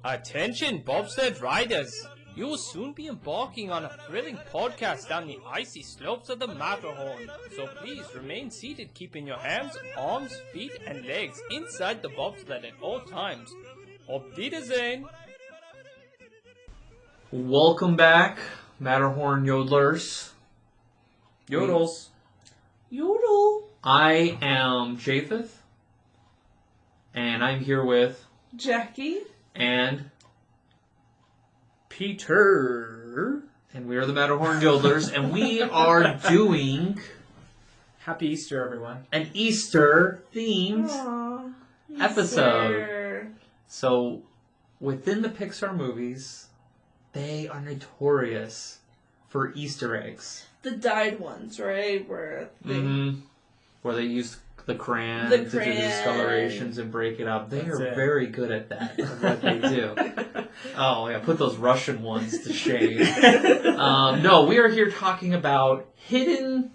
Attention, bobsled riders! You will soon be embarking on a thrilling podcast down the icy slopes of the Matterhorn. So please remain seated, keeping your hands, arms, feet, and legs inside the bobsled at all times. Auf Wiedersehen! Welcome back, Matterhorn Yodelers. Yodels. Yodel. I am Japheth, and I'm here with Jackie. and Peter. we are the Matterhorn Yodelers, and we are doing Happy Easter, everyone. an Easter-themed Aww, episode. Easter. So, within the Pixar movies, they are notorious for Easter eggs. The dyed ones, right? Where they use the crayon The to do crayon. discolorations and break it up. They That's are it. very good at that, of what they do. Oh, yeah, put those Russian ones to shame. No, we are here talking about hidden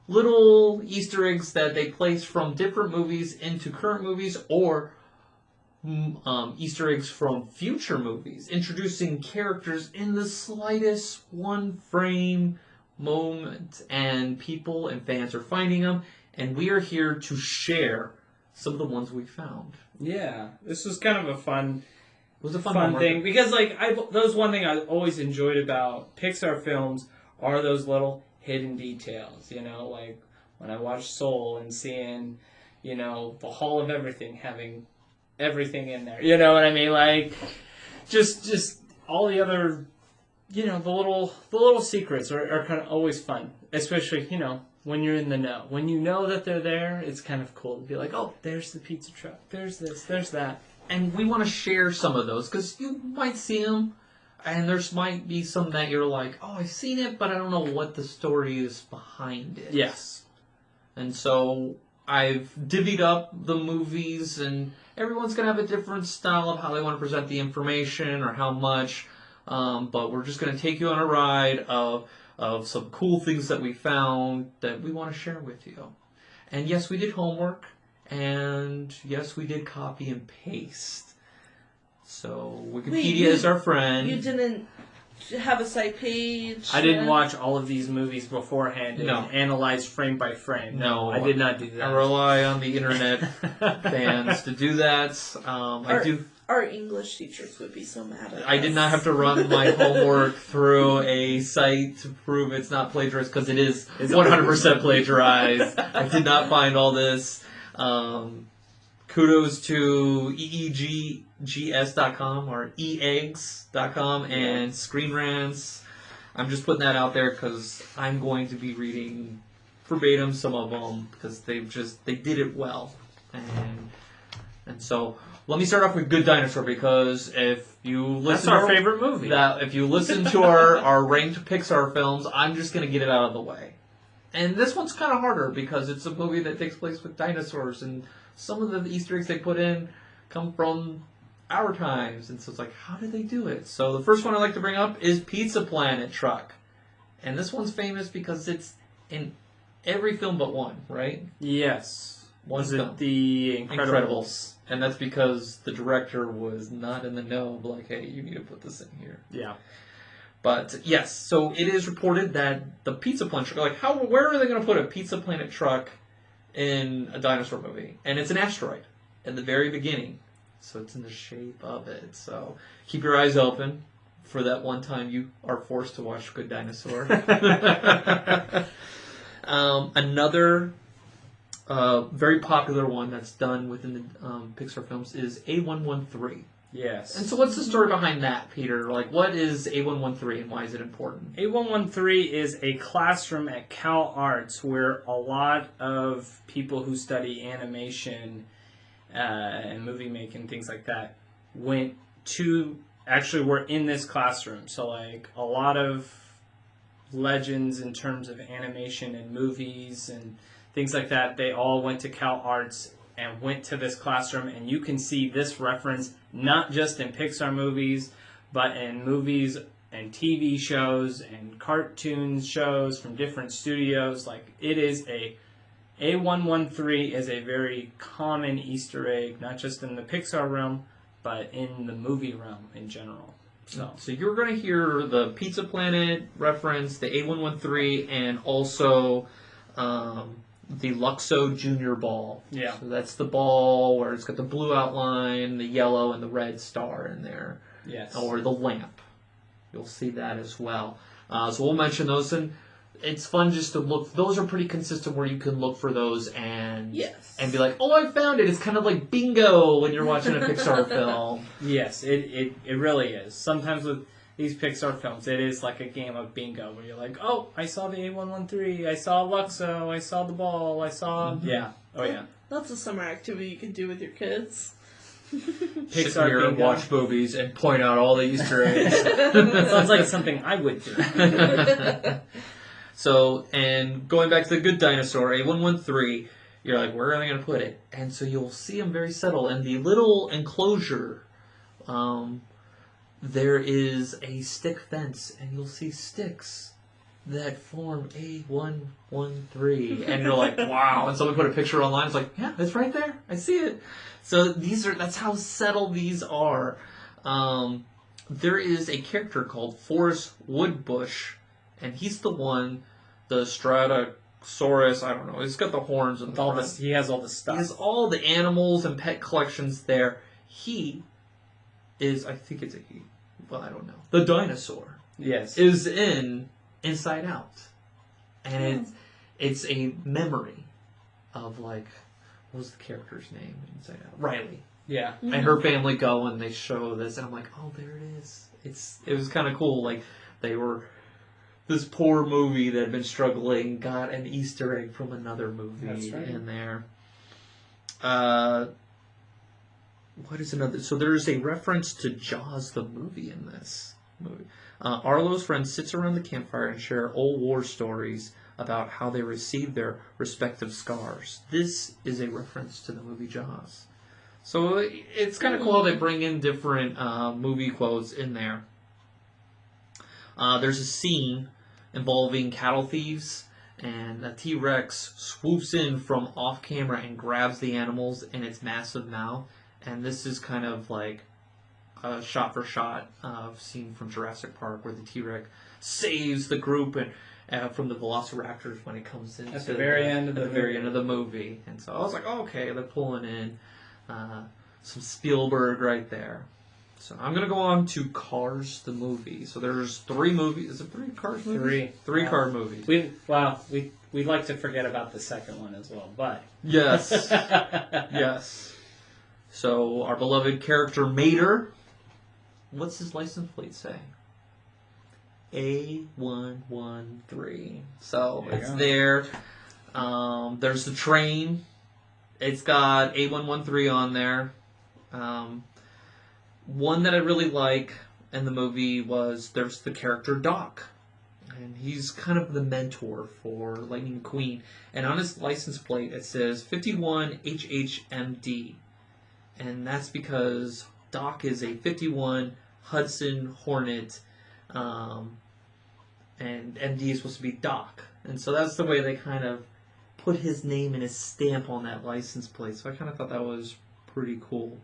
little Easter eggs that they place from different movies into current movies, or Easter eggs from future movies, introducing characters in the slightest one frame moment, and people and fans are finding them, and we are here to share some of the ones we found. Yeah, this was kind of a fun... It was a fun fun homework. thing, because that was one thing I always enjoyed about Pixar films are those little hidden details, like when I watched Soul and seeing, the Hall of Everything having everything in there, you know what I mean? Like, just all the other, the little secrets are kind of always fun, especially, when you're in the know. When you know that they're there, it's kind of cool to be like, oh, there's the pizza truck, there's this, there's that. And we want to share some of those, because you might see them, and there's might be some that you're like, oh, I've seen it, but I don't know what the story is behind it. Yes. And so I've divvied up the movies, and everyone's going to have a different style of how they want to present the information or how much, but we're just going to take you on a ride of some cool things that we found that we want to share with you. And yes, we did homework. And yes, we did copy and paste. So Wikipedia is our friend. You didn't have a site page? I didn't watch all of these movies beforehand and analyze frame by frame. No, I did not do that. I rely on the internet fans to do that. Our English teachers would be so mad at us. I did not have to run my homework through a site to prove it's not plagiarized, because it is 100% plagiarized. I did not find all this. Kudos to eeggs.com or eeggs.com and Screen Rants. I'm just putting that out there because I'm going to be reading verbatim some of them, because they did it well. And so let me start off with Good Dinosaur, because if you listen That's our favorite movie. if you listen to our ranked Pixar films, I'm just going to get it out of the way. And this one's kind of harder, because it's a movie that takes place with dinosaurs, and some of the Easter eggs they put in come from our times, and so it's like, how did they do it? So the first one I'd like to bring up is Pizza Planet truck. And this one's famous because it's in every film but one, right? Yes. Was it The Incredibles? And that's because the director was not in the know, like, hey, you need to put this in here. Yeah. But yes, so it is reported that the Pizza Planet truck, like, where are they going to put a Pizza Planet truck in a dinosaur movie? And it's an asteroid at the very beginning, so it's in the shape of it. So keep your eyes open for that one time you are forced to watch Good Dinosaur. Another very popular one that's done within the Pixar films is A113. Yes. And so what's the story behind that, Peter? Like, what is A113 and why is it important? A113 is a classroom at Cal Arts where a lot of people who study animation and movie making, things like that, were in this classroom. So, like, a lot of legends in terms of animation and movies and things like that, they all went to Cal Arts and went to this classroom, and you can see this reference not just in Pixar movies, but in movies and TV shows and cartoon shows from different studios. Like, it is A113 is a very common Easter egg, not just in the Pixar realm, but in the movie realm in general. So you're going to hear the Pizza Planet reference, the A113, and also the Luxo Junior Ball. Yeah. So that's the ball where it's got the blue outline, the yellow, and the red star in there. Yes. Or the lamp. You'll see that as well. So we'll mention those, and it's fun just to look. Those are pretty consistent where you can look for those and be like, oh, I found it. It's kind of like bingo when you're watching a Pixar film. Yes, it really is. Sometimes with these Pixar films, it is like a game of bingo where you're like, oh, I saw the A113, I saw Luxo, I saw the ball, I saw... Mm-hmm. Yeah. Oh, yeah. That's a summer activity you can do with your kids. Sit here and watch movies and point out all the Easter eggs. Sounds like something I would do. So, and going back to the Good Dinosaur, A113, you're like, where are they going to put it? And so you'll see them very subtle. In the little enclosure, there is a stick fence, and you'll see sticks that form A113. And you're like, wow. And someone put a picture online. It's like, yeah, it's right there. I see it. So that's how subtle these are. There is a character called Forrest Woodbush, and he's the one, the Stratosaurus, I don't know, he's got the horns and all this. He has all the stuff. He has all the animals and pet collections there. He is, I think it's a he, well, I don't know. The dinosaur. Yes. Is in Inside Out. And it's a memory of, like, what was the character's name in Inside Out? Riley. Yeah. Mm-hmm. And her family go and they show this, and I'm like, oh, there it is. It was kind of cool. Like, they were... This poor movie that had been struggling got an Easter egg from another movie in there. What is another? So there's a reference to Jaws the movie in this movie. Arlo's friend sits around the campfire and share old war stories about how they received their respective scars. This is a reference to the movie Jaws. So it's kind of cool how they bring in different movie quotes in there. There's a scene involving cattle thieves, and a T-Rex swoops in from off-camera and grabs the animals in its massive mouth. And this is kind of like a shot-for-shot scene from Jurassic Park where the T-Rex saves the group and from the Velociraptors when it comes in at the very end of the movie. And so I was like, oh, okay, they're pulling in some Spielberg right there. So I'm going to go on to Cars, the movie. So there's 3 movies. Is it 3 Cars movies? 3 car movies. We like to forget about the second one as well, but... Yes. Yes. So our beloved character Mater, what's his license plate say? A113. So it's there. There's the train. It's got A113 on there. One that I really like in the movie was there's the character Doc. And he's kind of the mentor for Lightning McQueen. And on his license plate it says 51 HHMD. And that's because Doc is a 51 Hudson Hornet. And MD is supposed to be Doc. And so that's the way they kind of put his name and his stamp on that license plate. So I kind of thought that was pretty cool.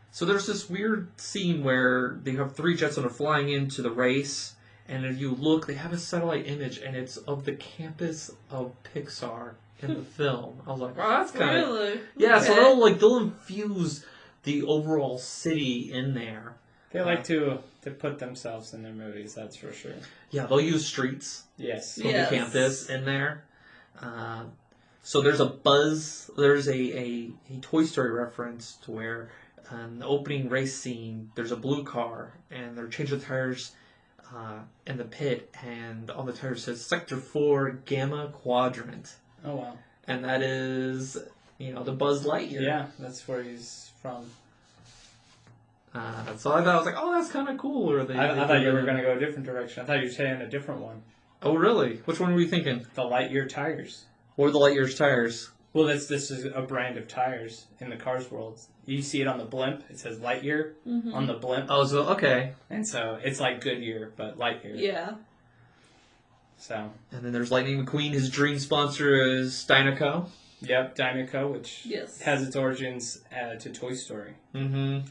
So there's this weird scene where they have 3 jets that are flying into the race, and if you look, they have a satellite image, and it's of the campus of Pixar in the film. I was like, wow, that's kind of... Really? Yeah, okay. So they'll infuse the overall city in there. They like to put themselves in their movies, that's for sure. Yeah, they'll use streets yes. from the campus in there. So there's a Toy Story reference to where in the opening race scene, there's a blue car, and they're changing the tires in the pit, and on the tire says Sector 4 Gamma Quadrant. Oh, wow. And that is, the Buzz Lightyear. Yeah, that's where he's from. So I was like, oh, that's kind of cool. Or I thought you were going to go a different direction. I thought you were saying a different one. Oh, really? Which one were you thinking? The Lightyear tires. What are the Lightyear's tires? Well, this is a brand of tires in the Cars world. You see it on the blimp. It says Lightyear on the blimp. Oh, so okay. And so it's like Goodyear, but Lightyear. Yeah. So. And then there's Lightning McQueen. His dream sponsor is Dynaco. Yep, Dynaco, which Yes. has its origins to Toy Story. Mm-hmm.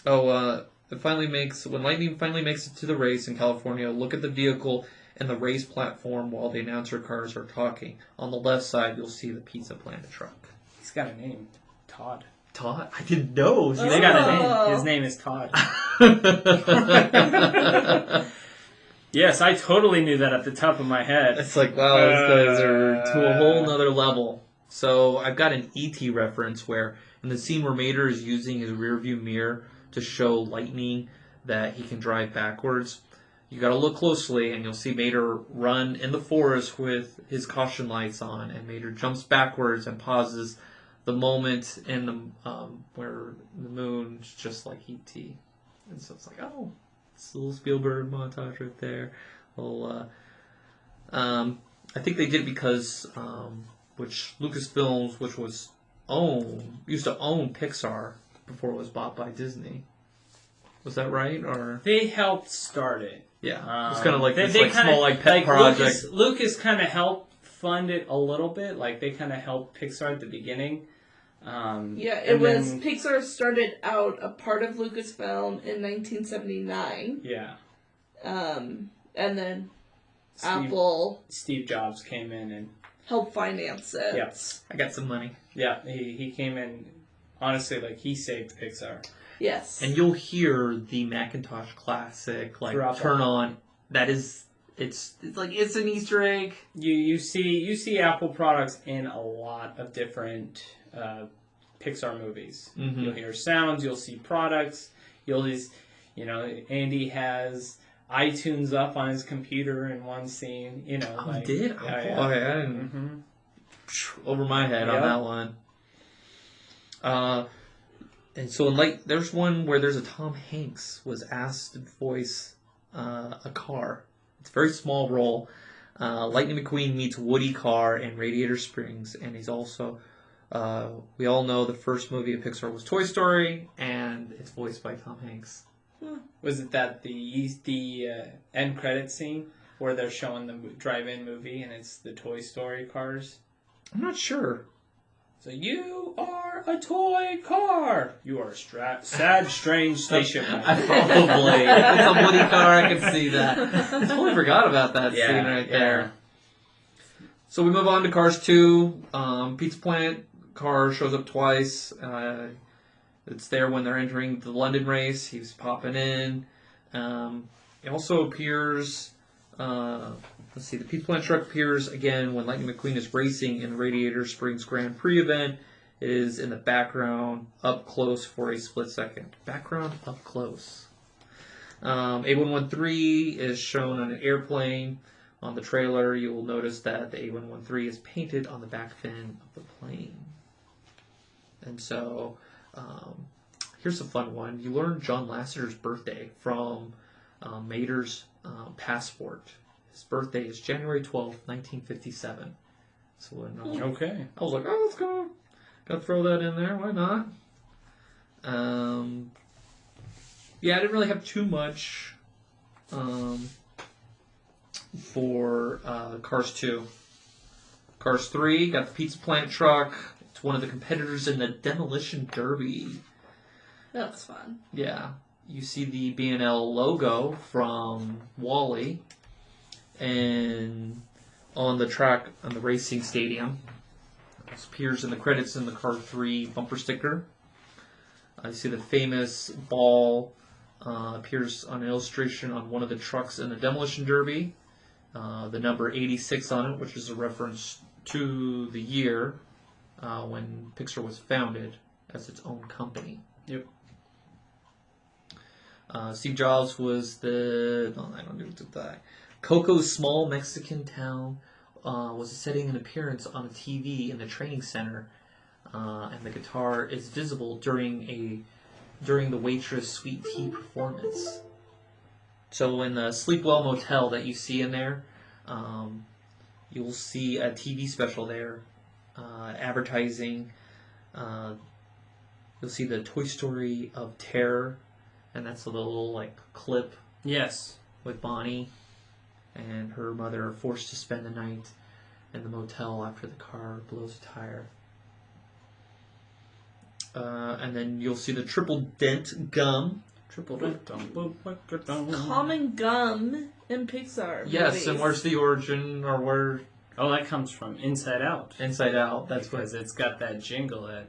Oh, when Lightning finally makes it to the race in California, look at the vehicle and the race platform while the announcer cars are talking. On the left side, you'll see the Pizza Planet truck. He's got a name, Todd. Todd? I didn't know. He's got a name. His name is Todd. Yes, I totally knew that at the top of my head. It's like, wow, these guys are to a whole nother level. So I've got an E.T. reference where in the scene where Mater is using his rearview mirror to show Lightning that he can drive backwards, you got to look closely and you'll see Mater run in the forest with his caution lights on, and Mater jumps backwards and pauses the moment in the where the moon's just like E.T. And so it's like, oh, it's a little Spielberg montage right there. Well, I think they did it because which Lucasfilms, which was used to own Pixar before it was bought by Disney. Was that right? Or they helped start it. Yeah, it's kind of like this kinda, small pet project. Lucas kind of helped fund it a little bit. Like they kind of helped Pixar at the beginning. Pixar started out a part of Lucasfilm in 1979. Yeah. And then Steve Jobs came in and helped finance it. Yeah. I got some money. Yeah, he came in, honestly, like he saved Pixar. Yes. And you'll hear the Macintosh classic turn on. That is, it's an Easter egg. You see Apple products in a lot of different Pixar movies. Mm-hmm. You'll hear sounds. You'll see products. Andy has iTunes up on his computer in one scene. Did? I didn't. Mm-hmm. Over my head on that one. And so there's one where there's a Tom Hanks was asked to voice a car. It's a very small role. Lightning McQueen meets Woody Carr in Radiator Springs, and he's also, we all know the first movie of Pixar was Toy Story, and it's voiced by Tom Hanks. Was it that the end credit scene where they're showing the drive-in movie and it's the Toy Story cars? I'm not sure. So you are a toy car. You are a sad, strange station wagon. Probably. It's a Woody Carr. I can see that. I totally forgot about that scene right there. So we move on to Cars 2. Pizza Planet car shows up twice. It's there when they're entering the London race. He's popping in. It also appears... let's see, the Pizza Planet truck appears again when Lightning McQueen is racing in the Radiator Springs Grand Prix event. It is in the background, up close for a split second. Background, up close. A113 is shown on an airplane. On the trailer, you will notice that the A113 is painted on the back fin of the plane. And so, here's a fun one. You learn John Lasseter's birthday from Mater's passport. His birthday is January 12th, 1957. So when okay. I was like, oh, let's go. Gotta throw that in there. Why not? Yeah, I didn't really have too much for Cars 2. Cars 3 got the Pizza Planet truck. It's one of the competitors in the Demolition Derby. That's fun. Yeah. You see the B&L logo from WALL-E. And on the track, on the racing stadium, it appears in the credits in the Car 3 bumper sticker. I see the famous ball appears on an illustration on one of the trucks in the Demolition Derby. The number 86 on it, which is a reference to the year when Pixar was founded as its own company. Yep. Steve Jobs was Coco's small Mexican town was setting an appearance on a TV in the training center, and the guitar is visible during the waitress sweet tea performance. So in the Sleepwell Motel that you see in there, you'll see a TV special there, advertising. You'll see the Toy Story of Terror, and that's a little clip. Yes. With Bonnie and her mother are forced to spend the night in the motel after the car blows a tire. And then you'll see the triple dent gum. Triple dent. Common gum in Pixar. Yes, movies. and where's the origin, or where? Oh, that comes from Inside Out. Inside Out. That's because it's got that jingle that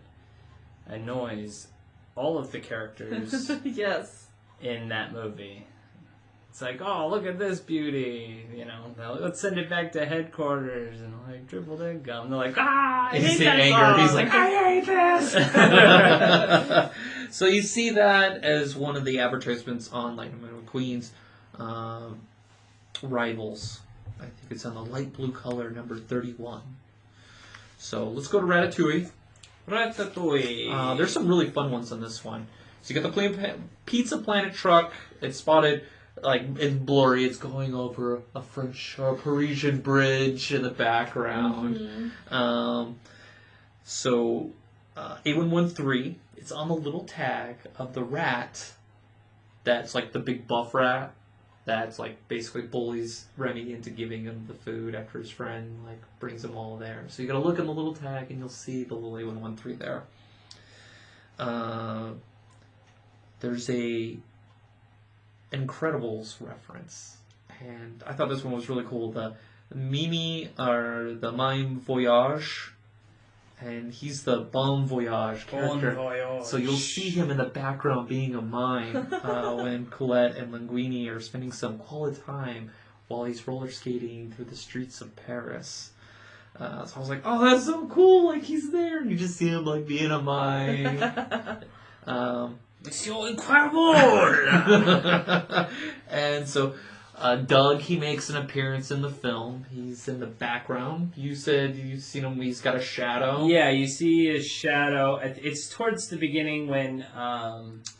annoys all of the characters Yes. in that movie. It's like, oh, look at this beauty, you know. Let's send it back to headquarters, and like triple dent gum. They're like, ah, I hate that song. He's like, I hate this. So you see that as one of the advertisements on Lightning McQueen's rivals. I think it's on the light blue color, number 31. So let's go to Ratatouille. Ratatouille. There's some really fun ones on this one. So you got the Pizza Planet truck. It's spotted, like, it's blurry. It's going over a French or Parisian bridge in the background. Mm-hmm. So A113, it's on the little tag of the rat that's like the big buff rat that's like basically bullies Remy into giving him the food after his friend like brings them all there. So you gotta look in the little tag and you'll see the little A113 there. There's a Incredibles reference, and I thought this one was really cool. The Mimi or the Mime Voyage, and he's the Bon Voyage character. Bon voyage. So you'll see him in the background being a mime when Colette and Linguini are spending some quality time while he's roller skating through the streets of Paris. So I was like, oh, that's so cool! Like he's there, and you just see him like being a mime. It's so incredible! And so Doug, he makes an appearance in the film. He's in the background. You said you've seen him. He's got a shadow. Yeah, you see his shadow. It's towards the beginning when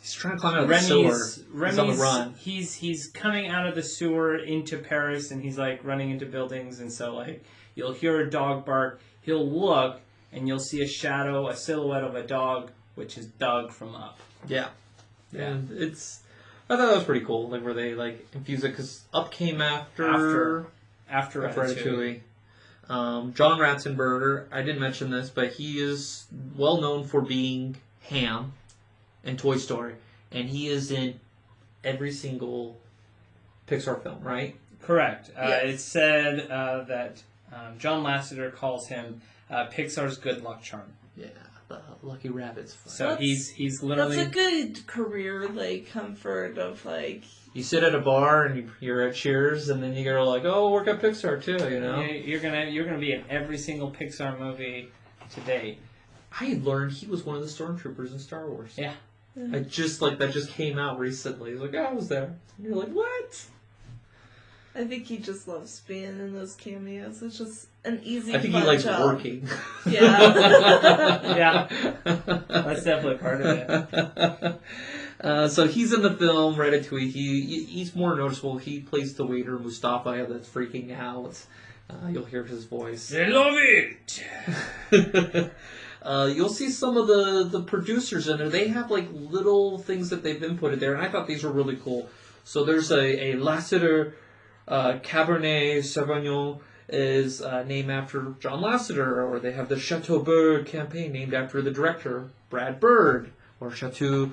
he's trying to climb out of the sewer. He's on the run. He's coming out of the sewer into Paris, and he's like running into buildings, and so like you'll hear a dog bark. He'll look, and you'll see a shadow, a silhouette of a dog, which is Doug from Up. Yeah. And I thought that was pretty cool, like where they like infuse it, because Up came after Ratatouille. John Ratzenberger, I didn't mention this, but he is well known for being Ham in Toy Story, and he is in every single Pixar film, right? Correct. Yes. It's said that John Lasseter calls him Pixar's good luck charm. Yeah, the Lucky Rabbit's fun. So he's literally... That's a good career, like, comfort of, like... You sit at a bar and you're at Cheers, and then you go like, "Oh, work at Pixar too," you know. You're gonna be in every single Pixar movie to date. I had learned he was one of the stormtroopers in Star Wars. Yeah. I just like that just came out recently. He's like, "I was there." And you're like, "What?" I think he just loves being in those cameos. It's just an easy. I think fun he likes job. working. Yeah. Yeah. That's definitely part of it. So he's in the film Ratatouille. He's more noticeable. He plays the waiter Mustafa that's freaking out. You'll hear his voice. I love it. You'll see some of the producers in there. They have like little things that they've inputted there, and I thought these were really cool. So there's a Lasseter Cabernet Sauvignon is named after John Lasseter, or they have the Chateau Bird campaign named after the director Brad Bird, or Chateau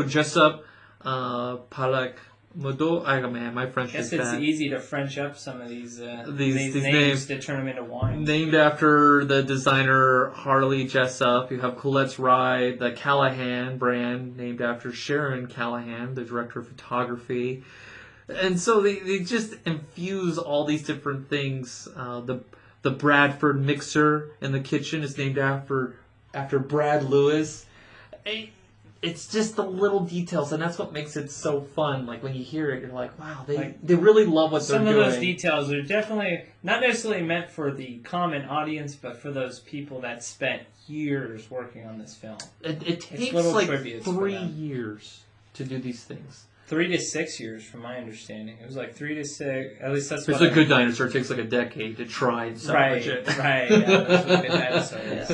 Jessup Palak Modo. Man, my French is bad. Guess it's easy to French up some of these names to turn them into wine. Named after the designer Harley Jessup. You have Colette's Ride, the Callahan brand, named after Sharon Callahan, the director of photography. And so they just infuse all these different things. The Bradford mixer in the kitchen is named after Brad Lewis. It's just the little details, and that's what makes it so fun. Like when you hear it, you're like, wow, they really love what they're doing. Some of those details are definitely not necessarily meant for the common audience, but for those people that spent years working on this film. It takes little like tributes for 3 them. years to do these things. 3 to 6 years, from my understanding. It was like 3 to 6. At least that's There's what a good dinosaur. It takes like a decade to try and salvage it. Right. Yeah, those were good dinosaurs.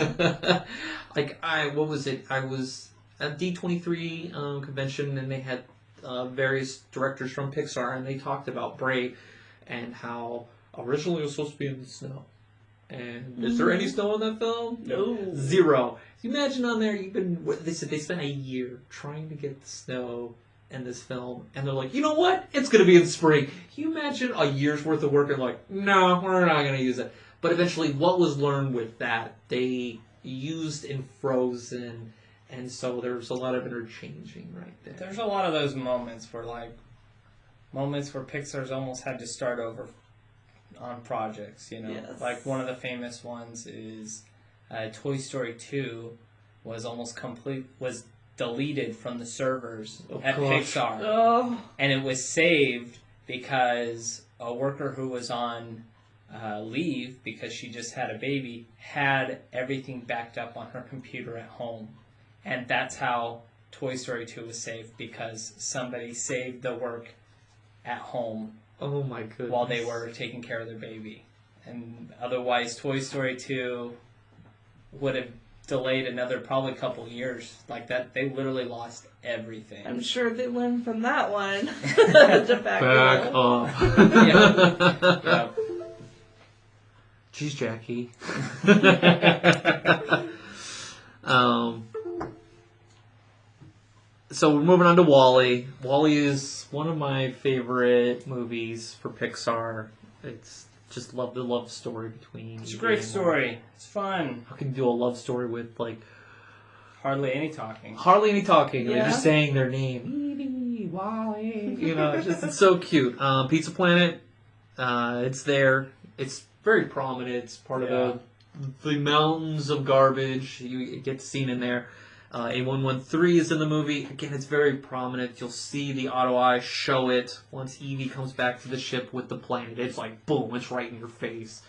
Like what was it? I was at D23 convention, and they had various directors from Pixar, and they talked about Brave and how originally it was supposed to be in the snow, And is there any snow in that film? No. 0. You imagine on there, they said they spent a year trying to get the snow in this film, and they're like, you know what? It's going to be in spring. Can you imagine a year's worth of work and like, no, we're not going to use it. But eventually, what was learned with that, they used in Frozen, and so there's a lot of interchanging right there. There's a lot of those moments where Pixar's almost had to start over on projects, you know. Yes. Like one of the famous ones is Toy Story 2 was deleted from the servers at Pixar. Oh. And it was saved because a worker who was on leave because she just had a baby had everything backed up on her computer at home. And that's how Toy Story 2 was saved, because somebody saved the work at home. Oh my goodness. While they were taking care of their baby. And otherwise, Toy Story 2 would have delayed another probably couple years. Like that, they literally lost everything. I'm sure they learned from that one. To back off. Yeah. Jeez, Jackie. So we're moving on to WALL-E. WALL-E is one of my favorite movies for Pixar. It's just the love story between. It's a great story. It's fun. How can you do a love story with like hardly any talking? Hardly any talking. Yeah. They're just saying their name. Evie, WALL-E. You know, it's so cute. Pizza Planet. It's there. It's very prominent. It's part of the mountains of garbage. You get seen in there. A113 is in the movie. Again, it's very prominent. You'll see the auto eye show it once Evie comes back to the ship with the planet. It's like, boom, it's right in your face.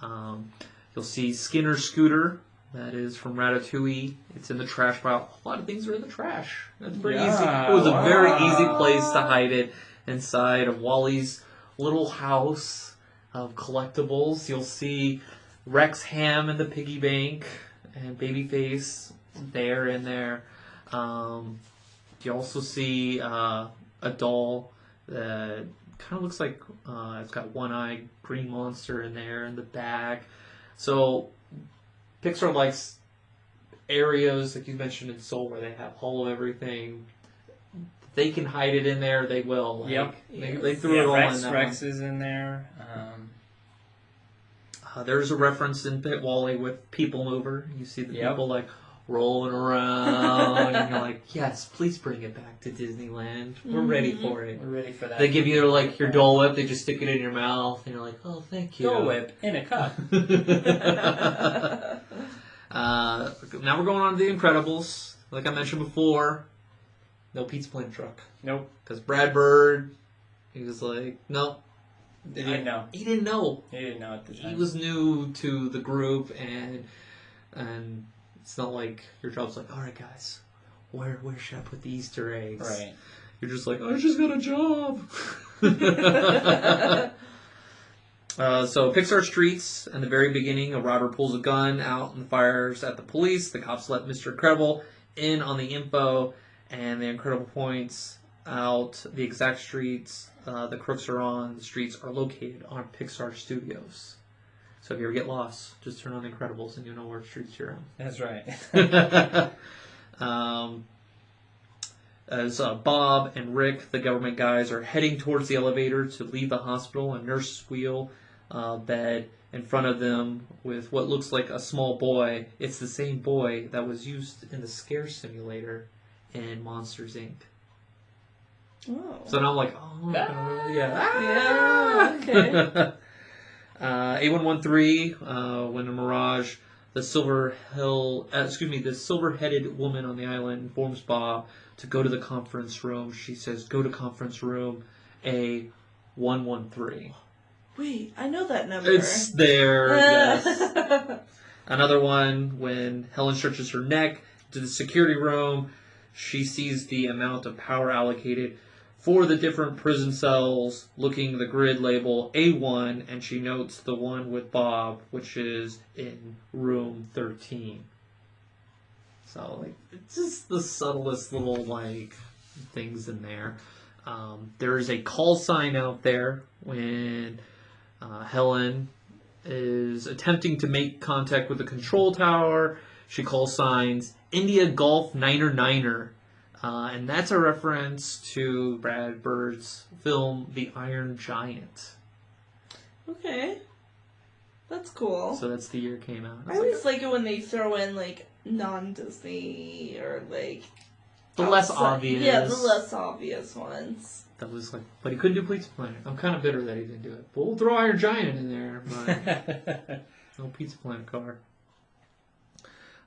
You'll see Skinner's scooter. That is from Ratatouille. It's in the trash pile. A lot of things are in the trash. That's pretty easy. It was a very easy place to hide it inside of Wally's little house of collectibles. You'll see Rex Ham in the piggy bank and Babyface there in there. You also see a doll that kind of looks like it's got one-eyed green monster in there in the back. So Pixar likes areas, like you mentioned in Soul, where they have all of everything. If they can hide it in there, they will. Like, Yep. They threw it all in that Rex one. is in there. There's a reference in Pit Wally with People Mover. You see the people like rolling around, and you're like, yes, please bring it back to Disneyland. We're ready for it. We're ready for that. They give you like your Dole Whip, they just stick it in your mouth, and you're like, oh, thank you. Dole Whip in a cup. Now we're going on to The Incredibles. Like I mentioned before, no Pizza Planet truck. Nope. Because Brad Bird, he was like, nope. He didn't know. He didn't know. He didn't know at the time. He was new to the group, and it's not like your job's like, all right, guys, where should I put the Easter eggs? Right. You're just like, I just got a job. So Pixar Streets, in the very beginning, a robber pulls a gun out and fires at the police. The cops let Mr. Incredible in on the info, and the Incredible points out the exact streets the crooks are on. The streets are located on Pixar Studios. So if you ever get lost, just turn on The Incredibles and you'll know where streets you're on. That's right. As Bob and Rick, the government guys, are heading towards the elevator to leave the hospital, a nurse wheel bed in front of them with what looks like a small boy. It's the same boy that was used in the scare simulator in Monsters, Inc. Oh. So now I'm like, Yeah, okay. A113, when the Mirage, the silver-headed woman on the island informs Bob to go to the conference room. She says, go to conference room A113. Wait, I know that number. It's there, yes. Another one, when Helen stretches her neck to the security room, she sees the amount of power allocated for the different prison cells, looking the grid label A1, and she notes the one with Bob, which is in room 13. So, like, it's just the subtlest little, like, things in there. There is a call sign out there when Helen is attempting to make contact with the control tower. She calls signs India Golf Niner Niner. And that's a reference to Brad Bird's film The Iron Giant. Okay. That's cool. So that's the year it came out. I always like it when they throw in, like, non-Disney or, like... The less obvious. Yeah, the less obvious ones. That was like, but he couldn't do Pizza Planet. I'm kind of bitter that he didn't do it. But we'll throw Iron Giant in there. But no Pizza Planet car.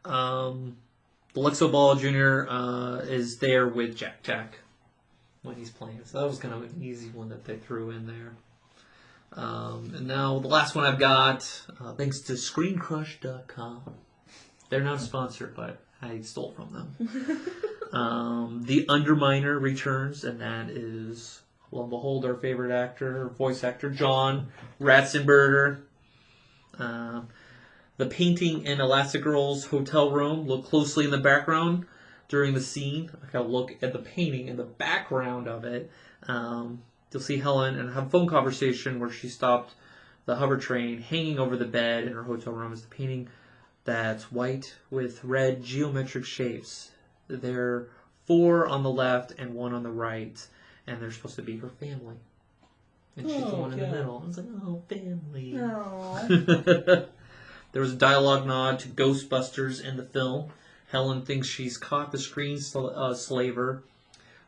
Alexo Ball Jr. Is there with Jack Jack when he's playing. So that was kind of an easy one that they threw in there. And now the last one I've got, thanks to ScreenCrush.com. They're not sponsored, but I stole from them. The Underminer returns, and that is, lo and behold, our favorite actor, voice actor, John Ratzenberger. The painting in Elastigirl's hotel room. Look closely in the background during the scene. I gotta look at the painting in the background of it. You'll see Helen and have a phone conversation where she stopped the hover train hanging over the bed in her hotel room. Is the painting that's white with red geometric shapes. There are 4 on the left and 1 on the right, and they're supposed to be her family. And she's the one in the middle. I was like, oh, family. Aww. There was a dialogue nod to Ghostbusters in the film. Helen thinks she's caught the screen slaver,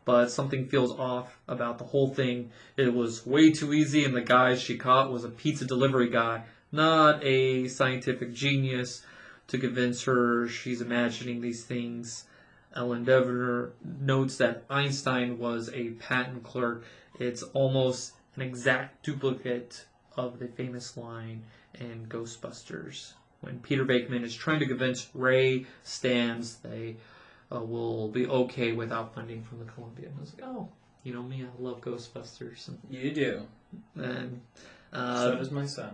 but something feels off about the whole thing. It was way too easy, and the guy she caught was a pizza delivery guy, not a scientific genius to convince her she's imagining these things. Ellen Devener notes that Einstein was a patent clerk. It's almost an exact duplicate of the famous line in Ghostbusters. When Peter Bateman is trying to convince Ray Stans they will be okay without funding from the Columbia. And I was like, oh, you know me, I love Ghostbusters. You do. And So does my son.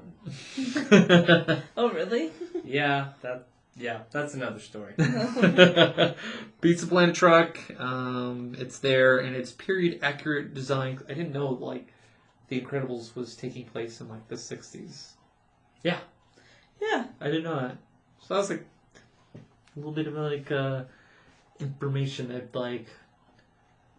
Oh, really? Yeah, that's another story. Pizza Planet truck. It's there, and it's period accurate design. I didn't know like The Incredibles was taking place in like the 60s. Yeah. Yeah. I didn't know that. So that was like a little bit of like information that like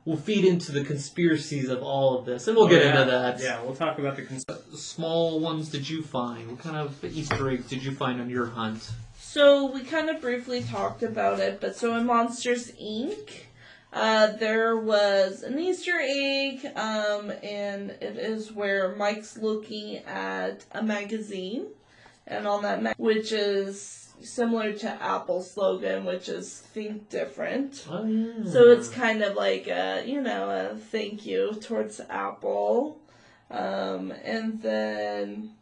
will feed into the conspiracies of all of this, and we'll get into that. Yeah, we'll talk about the Small ones did you find? What kind of Easter eggs did you find on your hunt? So we kind of briefly talked about it, but so in Monsters, Inc., there was an Easter egg, and it is where Mike's looking at a magazine, and on that which is similar to Apple's slogan, which is Think Different. Oh, yeah. So it's kind of like a thank you towards Apple. And then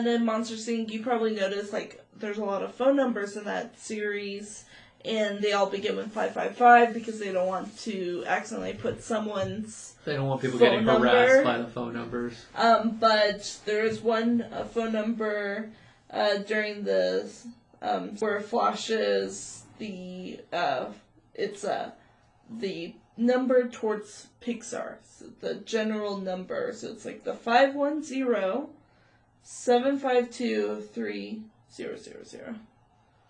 in Monsters Inc., you probably noticed like there's a lot of phone numbers in that series, and they all begin with 555 because they don't want to accidentally put someone's They don't want people phone getting number. harassed by the phone numbers. But there is one phone number during the where it flashes the the number towards Pixar, so the general number. So it's like the 510-752-3000.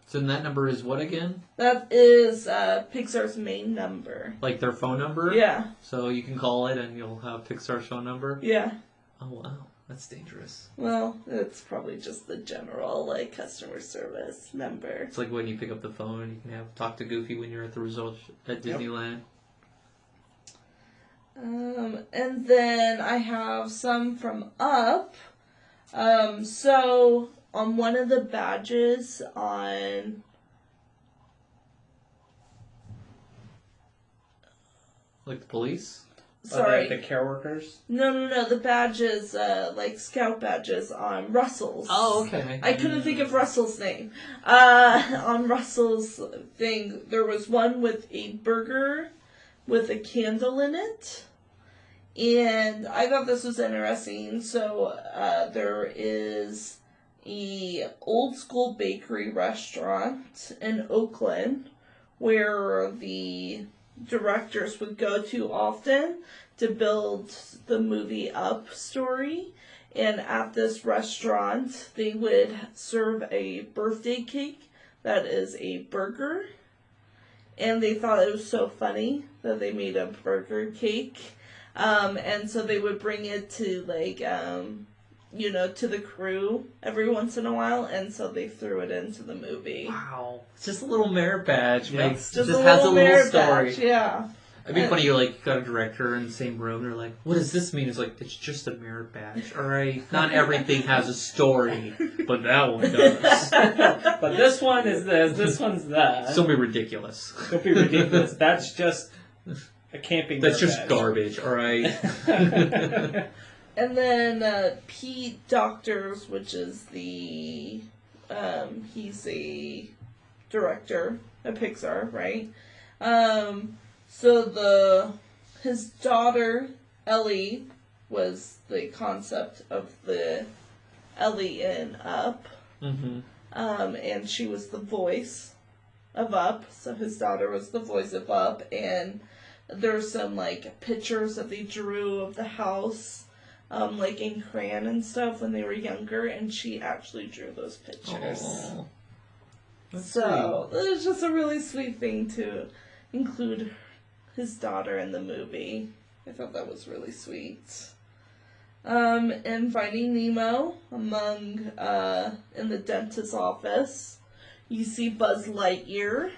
So then that number is what again? That is Pixar's main number. Like their phone number? Yeah. So you can call it and you'll have Pixar's phone number? Yeah. Oh, wow. That's dangerous. Well, it's probably just the general, like, customer service number. It's like when you pick up the phone, you can talk to Goofy when you're at the resort at Disneyland. And then I have some from Up. So on one of the badges on Like the police? sorry. The care workers? No, the badges, like scout badges on Russell's. Oh, okay. I couldn't think of Russell's name. On Russell's thing, there was one with a burger with a candle in it. And I thought this was interesting. So, there is a old school bakery restaurant in Oakland where the directors would go to often to build the movie up story. And at this restaurant, they would serve a birthday cake that is a burger. And they thought it was so funny that they made a burger cake. And so they would bring it to, like, to the crew every once in a while. And so they threw it into the movie. Wow. It's just a little merit badge. Yeah. Makes, Just has a a little little merit story. badge, yeah. It'd be funny, you got a director in the same room, and they're like, what does this mean? It's like, it's just a merit badge, alright? Not everything has a story, but that one does. But this one is this one's that. Don't be ridiculous. Don't be ridiculous. That's just a camping That's just badge. garbage, alright? And then Pete Doctors, which is he's a director at Pixar, right? So his daughter, Ellie, was the concept of the Ellie in Up. Mm-hmm. And she was the voice of Up. So his daughter was the voice of Up. And there's some, pictures that they drew of the house, in crayon and stuff when they were younger. And she actually drew those pictures. Aww. So it was just a really sweet thing to include his daughter in the movie. I thought that was really sweet. And Finding Nemo, in the dentist's office, you see Buzz Lightyear.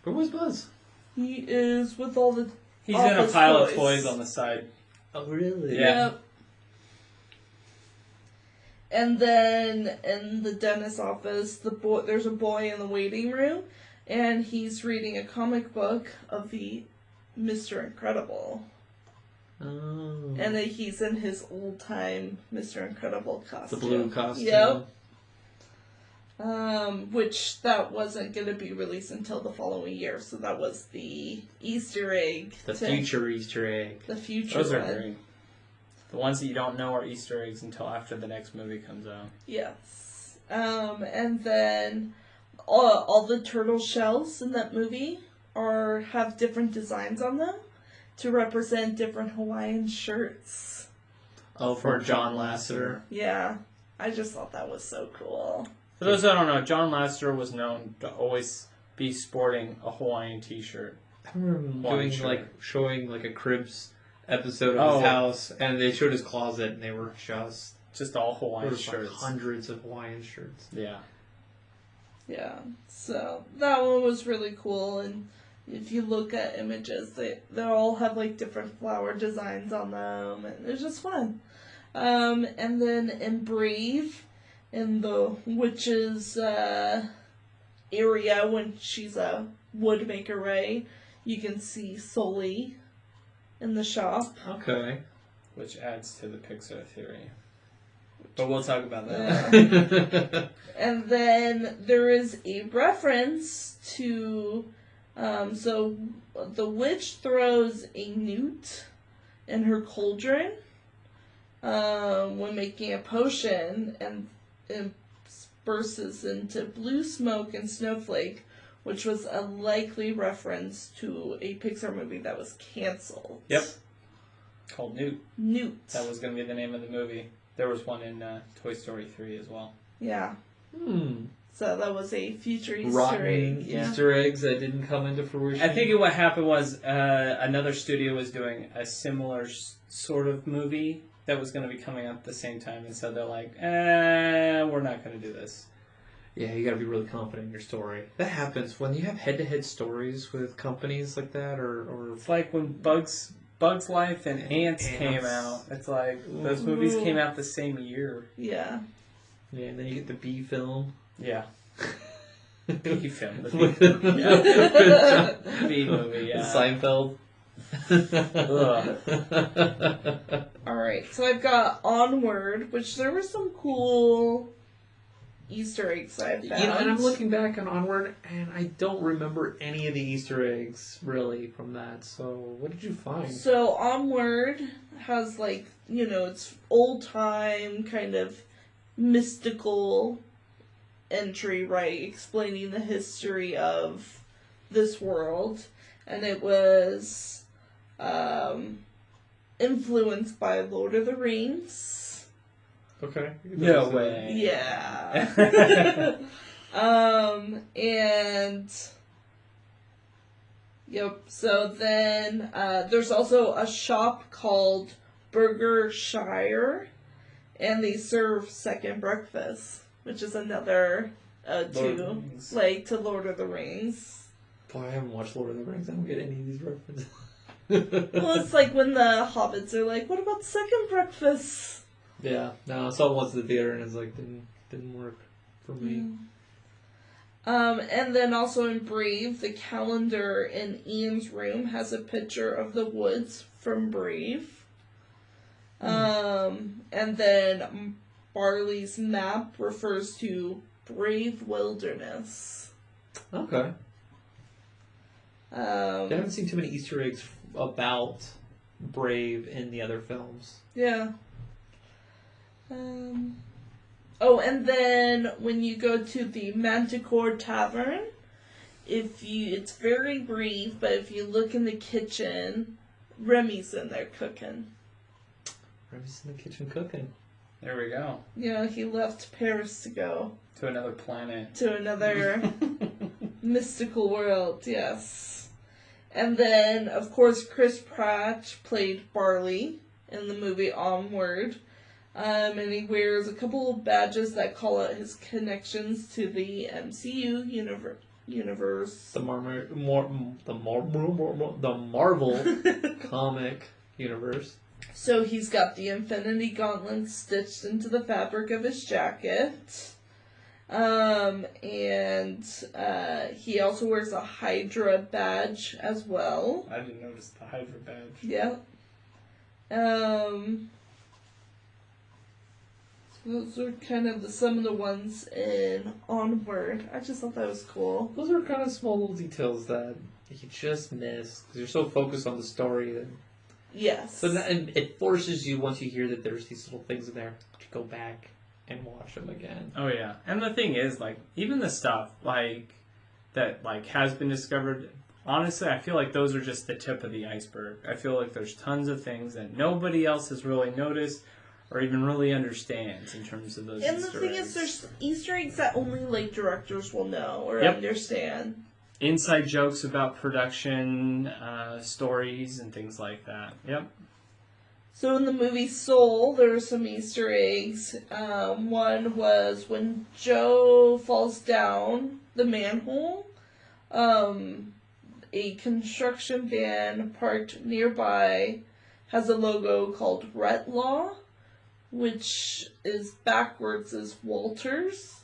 Where was Buzz? He is with all the He's in a pile of toys on the side. Oh, really? Yeah. Yep. And then in the dentist's office, there's a boy in the waiting room, and he's reading a comic book of the Mr. Incredible. Oh. And then he's in his old-time Mr. Incredible costume. The blue costume. Yep. Which that wasn't going to be released until the following year, so that was the Easter egg. The future Easter egg. The future Those are one. great. The ones that you don't know are Easter eggs until after the next movie comes out. Yes. And then all the turtle shells in that movie have different designs on them to represent different Hawaiian shirts. Oh, for John Lasseter. Yeah. I just thought that was so cool. For those that don't know, John Lasseter was known to always be sporting a Hawaiian t-shirt. I remember One doing, shirt. showing, a Cribs episode of his house, and they showed his closet, and they were just all there Hawaiian was shirts. hundreds of Hawaiian shirts. Yeah. Yeah. So that one was really cool, and if you look at images, they all have different flower designs on them, and it's just fun. And then in Brave, in the witch's area when she's a woodmaker, right? You can see Sully in the shop. Okay. Which adds to the Pixar theory. But we'll talk about that. Yeah. And then there is a reference to, so the witch throws a newt in her cauldron when making a potion, and it bursts into blue smoke and snowflake, which was a likely reference to a Pixar movie that was canceled. Yep. Called Newt. Newt. That was going to be the name of the movie. There was one in Toy Story 3 as well. Yeah. Hmm. So that was a future Easter Rotten egg. Yeah. Easter eggs that didn't come into fruition. I think what happened was another studio was doing a similar sort of movie that was going to be coming out at the same time, and so they're like, we're not going to do this. Yeah, you got to be really confident in your story. That happens when you have head-to-head stories with companies like that, or It's like when Bugs Life and Ants came out. It's like those movies came out the same year. Yeah. yeah, and then you get the B film. Yeah. B film. The With B movie, yeah. Seinfeld. Alright, so I've got Onward, which there were some cool Easter eggs I found. And I'm looking back on Onward, and I don't remember any of the Easter eggs, really, from that. So, what did you find? So Onward has it's old time kind of mystical entry, right? Explaining the history of this world. and it was influenced by Lord of the Rings. Okay. No way. Yeah. And yep. So then there's also a shop called Burger Shire, and they serve second breakfast, which is another to Lord of the Rings. Boy, I haven't watched Lord of the Rings. I don't get any of these references. Well, it's like when the hobbits are like, "What about second breakfast?" Yeah, no, I saw it once at the theater and it's like didn't work for me. And then also in Brave, the calendar in Ian's room has a picture of the woods from Brave. And then Barley's map refers to Brave Wilderness. Okay. I haven't seen too many Easter eggs about Brave in the other films. Yeah. Oh, and then when you go to the Manticore Tavern, it's very brief, but if you look in the kitchen, Remy's in there cooking. Remy's in the kitchen cooking. There we go. Yeah, he left Paris to go to another planet. To another mystical world, yes. And then, of course, Chris Pratt played Barley in the movie Onward. And he wears a couple of badges that call out his connections to the MCU universe. The Marvel comic universe. So he's got the Infinity Gauntlet stitched into the fabric of his jacket. And he also wears a Hydra badge as well. I didn't notice the Hydra badge. Yeah. Those are kind of some of the ones in Onward. I just thought that was cool. Those are kind of small little details that you just miss because you're so focused on the story that. Yes. So and it forces you, once you hear that there's these little things in there, to go back and watch them again. Oh yeah, and the thing is, like, even the stuff that has been discovered. Honestly, I feel like those are just the tip of the iceberg. I feel like there's tons of things that nobody else has really noticed or even really understands in terms of those. And the thing is, there's Easter eggs that only directors will know or understand. Inside jokes about production stories and things like that. Yep. So in the movie Soul, there were some Easter eggs. One was when Joe falls down the manhole, a construction van parked nearby has a logo called Retlaw, which is backwards as Walters,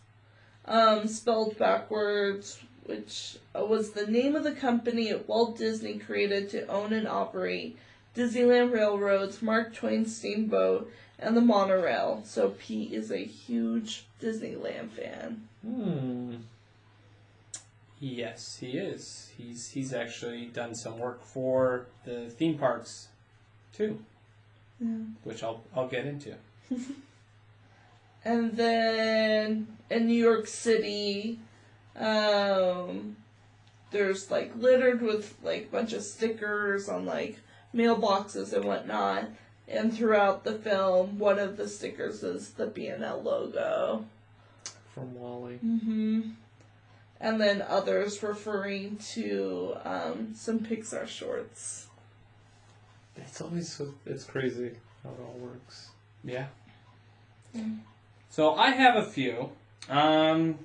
spelled backwards, which was the name of the company Walt Disney created to own and operate Disneyland Railroads, Mark Twain Steamboat, and the monorail. So Pete is a huge Disneyland fan. Yes, he is. He's actually done some work for the theme parks too, which I'll get into. And then in New York City, there's littered with a bunch of stickers on mailboxes and whatnot. And throughout the film, one of the stickers is the B&L logo from Wall-E. And then others referring to some Pixar shorts. It's crazy how it all works. Yeah. So I have a few. I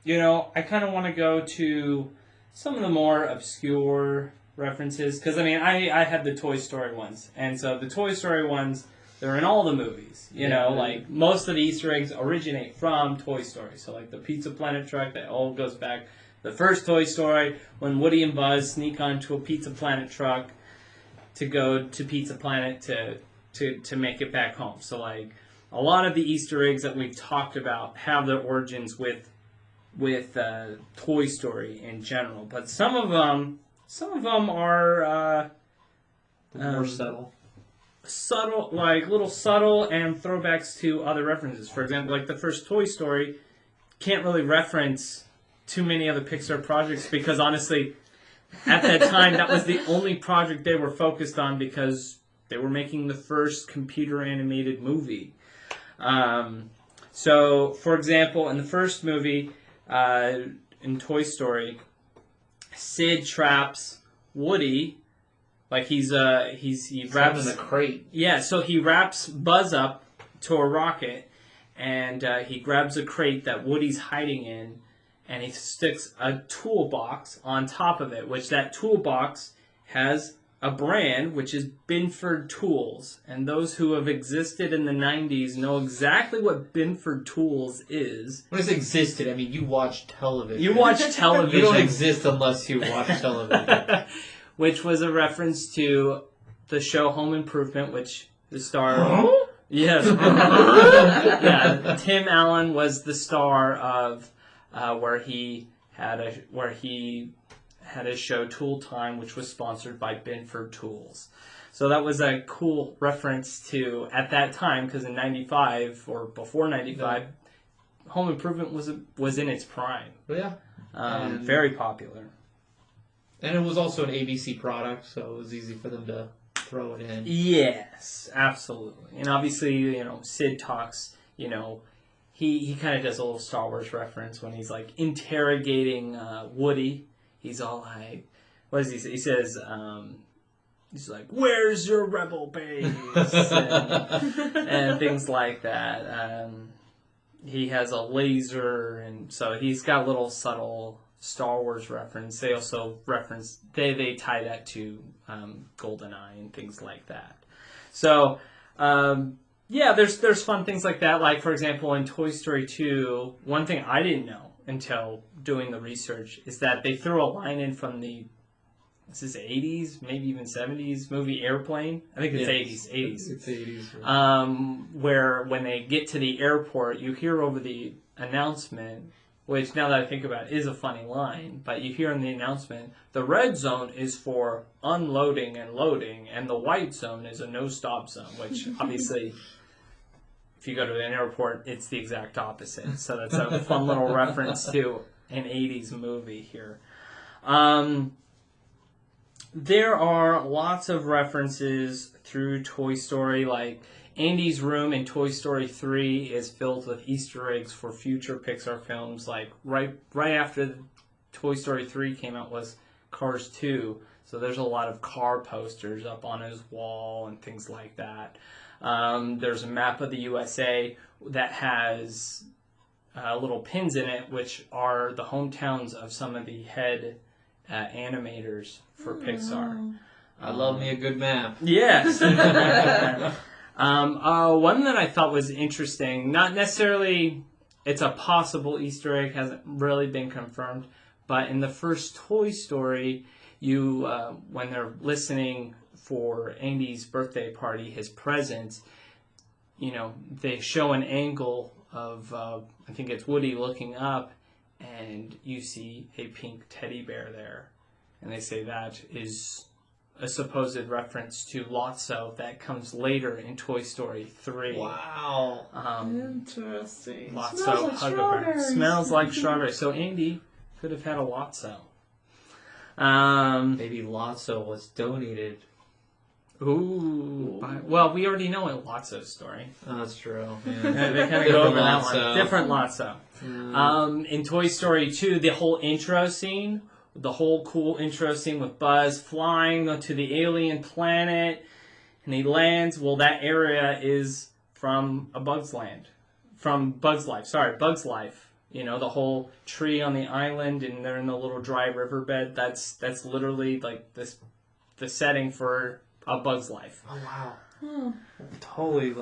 kind of want to go to some of the more obscure references because I had the Toy Story ones, and so the Toy Story ones, they're in all the movies. Most of the Easter eggs originate from Toy Story. So the Pizza Planet truck, that all goes back. The first Toy Story, when Woody and Buzz sneak onto a Pizza Planet truck to go to Pizza Planet to make it back home. So a lot of the Easter eggs that we've talked about have their origins with Toy Story in general, but some of them are more subtle. Little subtle and throwbacks to other references. For example, the first Toy Story can't really reference too many other Pixar projects because honestly, at that time, that was the only project they were focused on because they were making the first computer animated movie. So, for example, in the first movie, in Toy Story, Sid traps Woody, like he wraps in a crate. Yeah, so he wraps Buzz up to a rocket, and he grabs a crate that Woody's hiding in, and he sticks a toolbox on top of it, which that toolbox has a brand, which is Binford Tools. And those who have existed in the 90s know exactly what Binford Tools is. When it's existed, I mean, you watch television. You watch television. You don't exist unless you watch television. Which was a reference to the show Home Improvement, which the star... Huh? Yes. Yeah, Tim Allen was the star of where he had a show Tool Time, which was sponsored by Binford Tools. So that was a cool reference to, at that time, because in 95 or before 95, Home Improvement was in its prime. Yeah. Very popular. And it was also an ABC product, so it was easy for them to throw it in. Yes, absolutely. And obviously, Sid talks, he kind of does a little Star Wars reference when he's like interrogating Woody. He's all like, what does he say? He says, he's like, "Where's your rebel base?" and things like that. He has a laser, and so he's got little subtle Star Wars reference. They also reference, they tie that to GoldenEye and things like that. So, yeah, there's fun things like that. Like, for example, in Toy Story 2, one thing I didn't know until doing the research is that they threw a line in from the 80s, maybe even 70s movie Airplane. I think it's 80s. It's 80s. Right? Where when they get to the airport, you hear over the announcement, which now that I think about it is a funny line, but you hear in the announcement, the red zone is for unloading and loading, and the white zone is a no-stop zone, which obviously... If you go to an airport, it's the exact opposite. So that's a fun little reference to an 80s movie here. There are lots of references through Toy Story, like Andy's room in Toy Story 3 is filled with Easter eggs for future Pixar films. Like right after Toy Story 3 came out was Cars 2. So there's a lot of car posters up on his wall and things like that. There's a map of the USA that has little pins in it, which are the hometowns of some of the head animators for Pixar. I love me a good map. Yes. One that I thought was interesting, not necessarily it's a possible Easter egg, hasn't really been confirmed, but in the first Toy Story, when they're listening for Andy's birthday party, his presents, they show an angle of, I think it's Woody looking up, and you see a pink teddy bear there. And they say that is a supposed reference to Lotso that comes later in Toy Story 3. Wow. Interesting. Lotso Hug-A-Bear. Smells like strawberry. So Andy could have had a Lotso. Maybe Lotso was donated. Ooh. Well, we already know a Lotso story. Oh, that's true. Yeah. They kind of go over that Lotso. one. Different Lotso. In Toy Story 2, the whole intro scene, the whole cool intro scene with Buzz flying to the alien planet, and he lands. Well, that area is from A Bug's Land. From Bug's Life. Sorry, Bug's Life. The whole tree on the island, and they're in the little dry riverbed. That's literally like the setting for A Bug's Life. Oh, wow. Totally,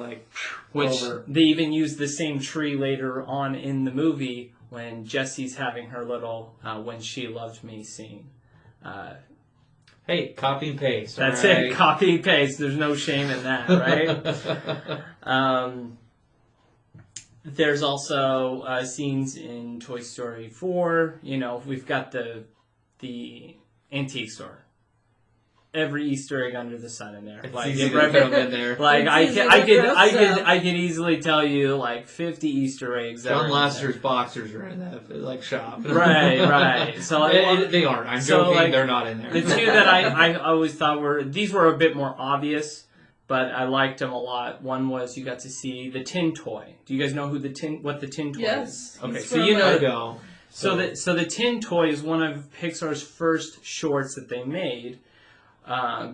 Which over. they even use the same tree later on in the movie when Jessie's having her little When She Loved Me scene. Hey, copy and paste. That's right? it, copy and paste. There's no shame in that, right? There's also scenes in Toy Story 4. We've got the antique store. every Easter egg under the sun in there. It's Like, easy it to rep- put them in there. like It's I easy can, to I could, dress I could, up. I could easily tell you like 50 Easter eggs. that are John in Lasseter's boxers are in that like shop. there. Right. So They aren't. I'm So, joking. like, They're not in there. the two that I always thought these were a bit more obvious, but I liked them a lot. One was you got to see the tin toy. Do you guys know what the tin toy Yes. is? Okay, he's so from, you know. I don't. So the tin toy is one of Pixar's first shorts that they made,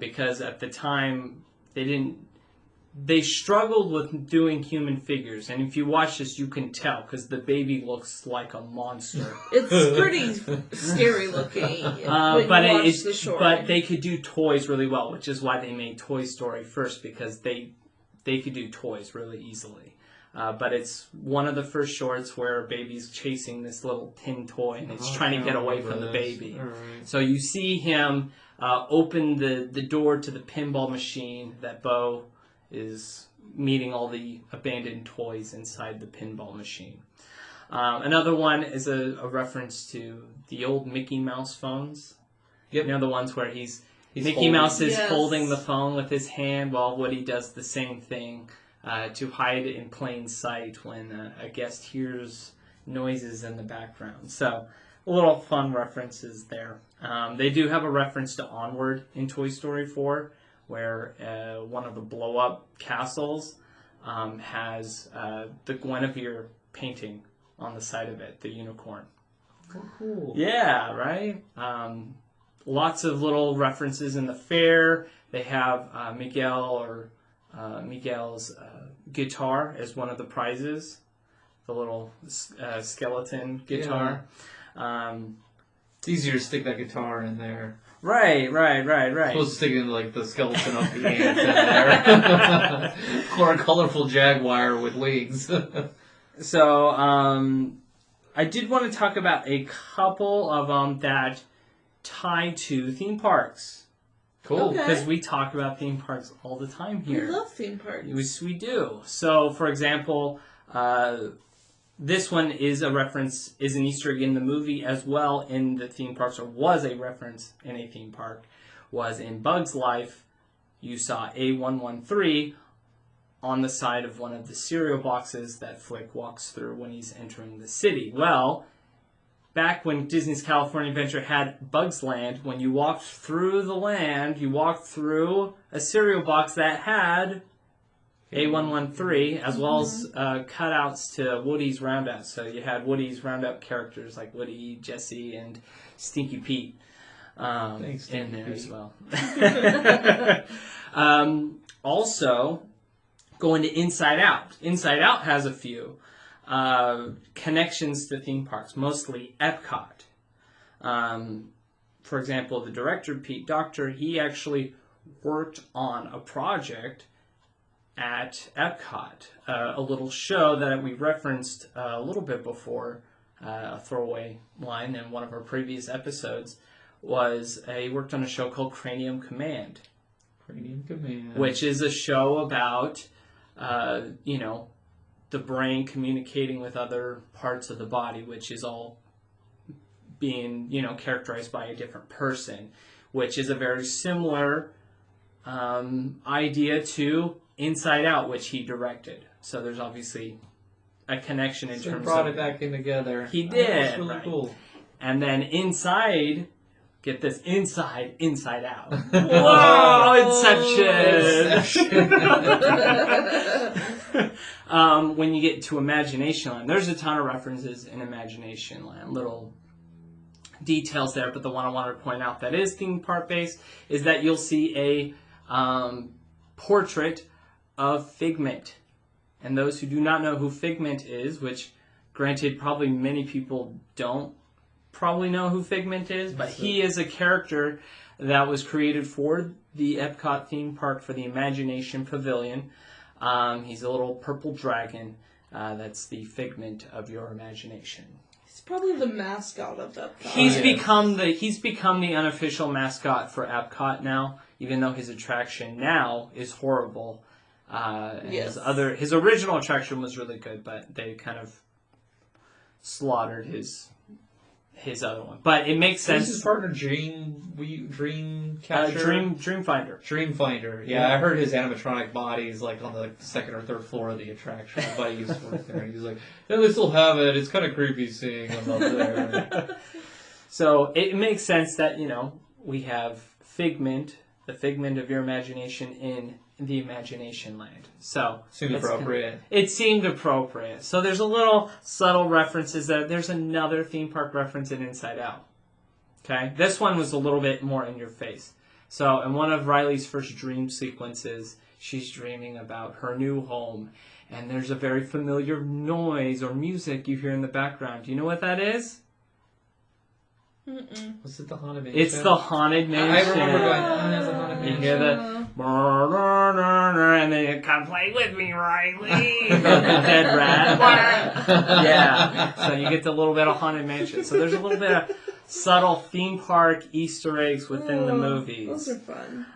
because at the time they struggled with doing human figures, and if you watch this, you can tell because the baby looks like a monster. It's pretty scary looking when you watch the short. But they could do toys really well, which is why they made Toy Story first, because they could do toys really easily. But it's one of the first shorts where a baby's chasing this little tin toy and it's trying to get away from the baby. Right. So you see him open the door to the pinball machine that Bo is meeting all the abandoned toys inside the pinball machine. Another one is a reference to the old Mickey Mouse phones. Yep. You know, the ones where Mickey holding- Mouse is Yes. holding the phone with his hand while Woody does the same thing to hide in plain sight when a guest hears noises in the background. So, little fun references there. They do have a reference to Onward in Toy Story 4, where one of the blow-up castles has the Guinevere painting on the side of it, the unicorn. Oh, cool. Yeah, right? Lots of little references in the fair. They have Miguel's guitar as one of the prizes, the little skeleton guitar. It's easier to stick that guitar in there. Right. Supposed to stick in like the skeleton of the ant in there. Or a colorful jaguar with wings. So, I did want to talk about a couple of them that tie to theme parks. Cool. Okay. Because we talk about theme parks all the time We here. love theme parks. Yes, we do. So, for example, this one is an Easter egg in the movie as well in the theme parks, or was a reference in a theme park, was in Bug's Life. You saw A113 on the side of one of the cereal boxes that Flick walks through when he's entering the city. Well, back when Disney's California Adventure had Bug's Land, when you walked through the land, you walked through a cereal box that had A113, as well as cutouts to Woody's Roundup. So you had Woody's Roundup characters like Woody, Jesse, and Stinky Pete Thanks, in Stinky there Pete. as well. Also, going to Inside Out. Inside Out has a few connections to theme parks, mostly Epcot. For example, the director, Pete Docter, he actually worked on a project at Epcot, a little show that we referenced a little bit before, a throwaway line in one of our previous episodes, was he worked on a show called Cranium Command. Cranium Command. Which is a show about, the brain communicating with other parts of the body, which is all being, characterized by a different person, which is a very similar idea to Inside Out, which he directed. So there's obviously a connection in terms of... brought it back in together. He did. That's really right. cool. And then Inside... Get this, Inside Out. Whoa, Inception! When you get to Imagination Land, there's a ton of references in Imagination Land, little details there, but the one I wanted to point out that is theme park based is that you'll see a portrait of Figment. And those who do not know who Figment is, which granted probably many people don't probably know who Figment is, but he is a character that was created for the Epcot theme park for the Imagination Pavilion. He's a little purple dragon that's the figment of your imagination. He's probably the mascot of Epcot. He's become the unofficial mascot for Epcot now, even though his attraction now is horrible. Yes. His original attraction was really good, but they kind of slaughtered his his other one. But it makes Who's sense. his partner, Dreamcatcher? Dreamfinder. Yeah, I heard his animatronic body is like on the second or third floor of the attraction. My buddy used to work there, and he's like, "Yeah, they still have it. It's kind of creepy seeing them up there." So it makes sense that we have Figment, the figment of your imagination in the Imagination Land. So seemed appropriate. It seemed appropriate. So there's a little subtle references there. There's another theme park reference in Inside Out. Okay, this one was a little bit more in your face. So in one of Riley's first dream sequences, she's dreaming about her new home, and there's a very familiar noise or music you hear in the background. Do you know what that is? Mm-mm. Was it the Haunted Mansion? It's the Haunted Mansion. I remember going, there's a Haunted Mansion. You hear the and then you come play with me, Riley. The dead rat. Yeah. So you get the little bit of Haunted Mansion. So there's a little bit of subtle theme park Easter eggs within the movies. Those are fun.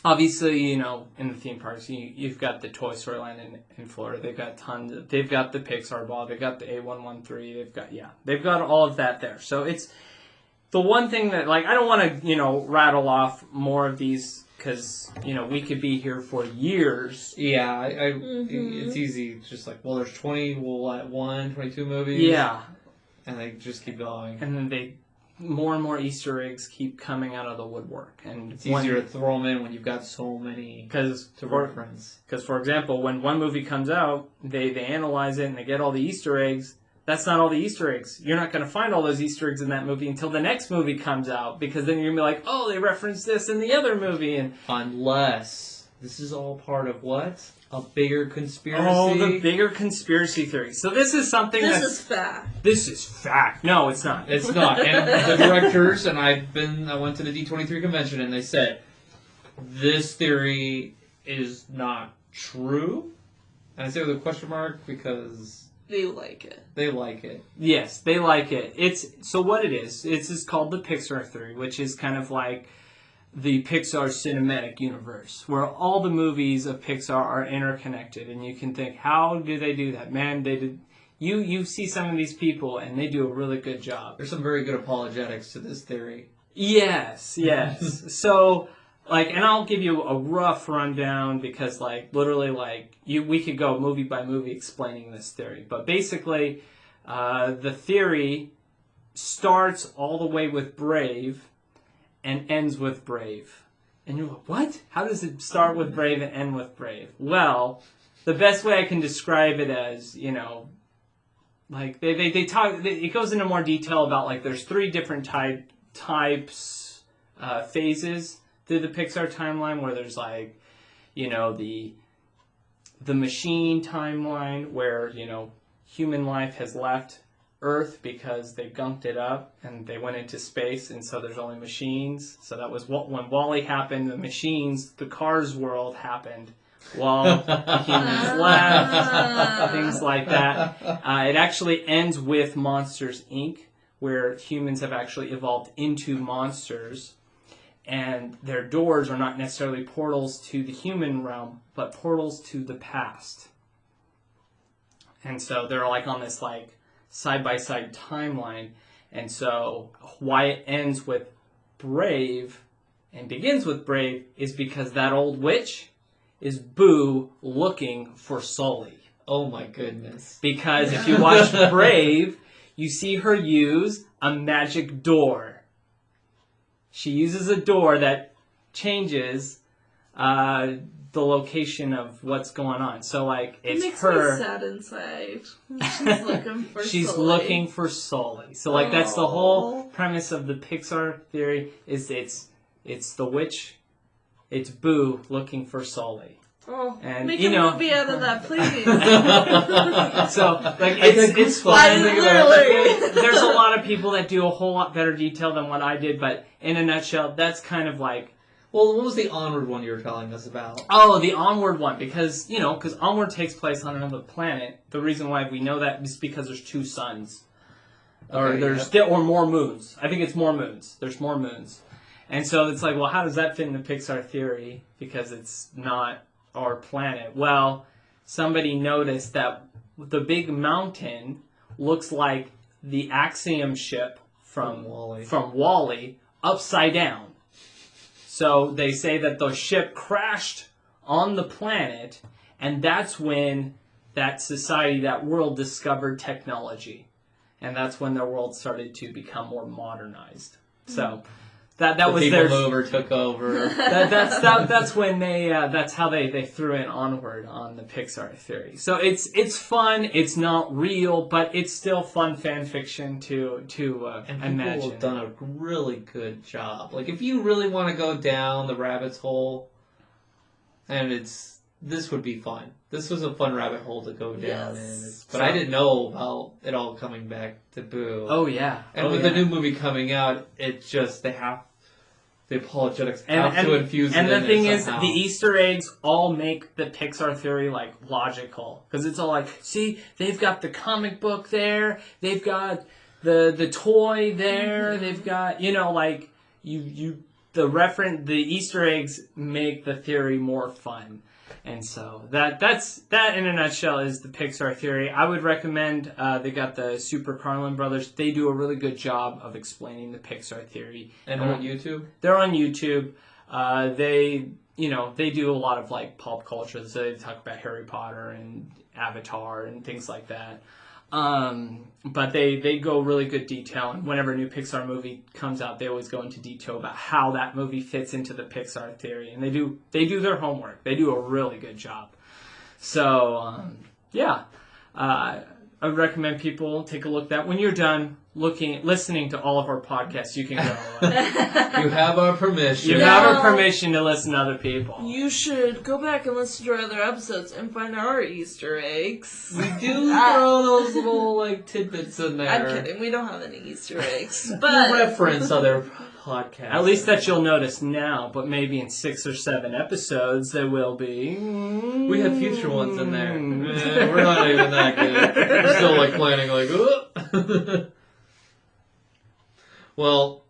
Obviously, in the theme parks, you've got the Toy Story Land in Florida. They've got tons. They've got the Pixar Ball. They've got the A113. They've got all of that there. So it's the one thing that, I don't want to, rattle off more of these because, we could be here for years. Yeah, it's easy. It's just there's 22 movies. Yeah. And they just keep going. And then more and more Easter eggs keep coming out of the woodwork, and it's easier to throw them in when you've got so many to reference. Because, for example, when one movie comes out, they analyze it and they get all the Easter eggs. That's not all the Easter eggs. You're not going to find all those Easter eggs in that movie until the next movie comes out, because then you're going to be like, oh, they referenced this in the other movie. And unless this is all part of what? A bigger conspiracy? Oh, the bigger conspiracy theory. So this is something This is fact. This is fact. No, it's not. It's not. And the directors, and I went to the D23 convention, and they said, this theory is not true. And I say with a question mark because they like it. They like it. Yes, they like it. So what it is, it's called the Pixar theory, which is kind of like the Pixar cinematic universe, where all the movies of Pixar are interconnected, and you can think, how do they do that? Man, they did. You see some of these people, and they do a really good job. There's some very good apologetics to this theory. Yes. So, and I'll give you a rough rundown because, literally, we could go movie by movie explaining this theory. But basically, the theory starts all the way with Brave and ends with Brave. And you're like, what? How does it start with Brave and end with Brave? Well, the best way I can describe it as, they talk, it goes into more detail about, there's 3 different types, phases through the Pixar timeline, where there's, the machine timeline, where, human life has left Earth because they gunked it up and they went into space, and so there's only machines. So that was when WALL-E happened. The machines, the Cars world happened while the humans left. Things like that. It actually ends with Monsters, Inc., where humans have actually evolved into monsters, and their doors are not necessarily portals to the human realm, but portals to the past. And so they're on this side-by-side timeline. And so why it ends with Brave and begins with Brave is because that old witch is Boo looking for Sully. Oh my goodness. Because if you watch Brave, you see her use a magic door. She uses a door that changes the location of what's going on. So, it's it makes her. Me sad inside. She's looking for She's Sully. looking for Sully. So, that's the whole premise of the Pixar theory. Is it's the witch, it's Boo looking for Sully. Oh, and make a movie out of that, please. So, it's fun. Literally. There's a lot of people that do a whole lot better detail than what I did, but in a nutshell, that's kind of Well, what was the Onward one you were telling us about? Oh, the Onward one, because Onward takes place on another planet. The reason why we know that is because there's 2 suns. Or more moons. I think it's more moons. There's more moons. And so it's well, how does that fit in the Pixar theory? Because it's not our planet. Well, somebody noticed that the big mountain looks like the Axiom ship From Wall-E. Wall-E upside down. So they say that the ship crashed on the planet, and that's when that society, that world, discovered technology. And that's when their world started to become more modernized. So that was people their mover took over. that's when that's how they threw in Onward on the Pixar theory. So it's fun. It's not real, but it's still fun fan fiction to And imagine. people have done a really good job. Like, if you really want to go down the rabbit's hole, and this would be fun. This was a fun rabbit hole to go down in. But I didn't know about it all coming back to Boo. Oh yeah. And with the new movie coming out, it's just the apologetics have to infuse it in. And the thing is, somehow. the Easter eggs all make the Pixar theory like logical, because it's all like, see, they've got the comic book there, they've got the toy there, they've got like the Easter eggs make the theory more fun. And so that in a nutshell is the Pixar theory. I would recommend they got the Super Carlin brothers. They do a really good job of explaining the Pixar theory. And on YouTube? They're on YouTube. They do a lot of like pop culture. So they talk about Harry Potter and Avatar and things like that. But they go really good detail, and whenever a new Pixar movie comes out, they always go into detail about how that movie fits into the Pixar theory, and they do their homework. They do a really good job. So I would recommend people take a look at that. When you're done listening to all of our podcasts, you can go. You have our permission. You have our permission to listen to other people. You should go back and listen to our other episodes and find our Easter eggs. We do throw those little like tidbits in there. I'm kidding. We don't have any Easter eggs, We but reference other podcasts. At least that you'll notice now, but maybe in 6 or 7 episodes there will be. We have future ones in there. We're not even that good. We're still like planning like. Well,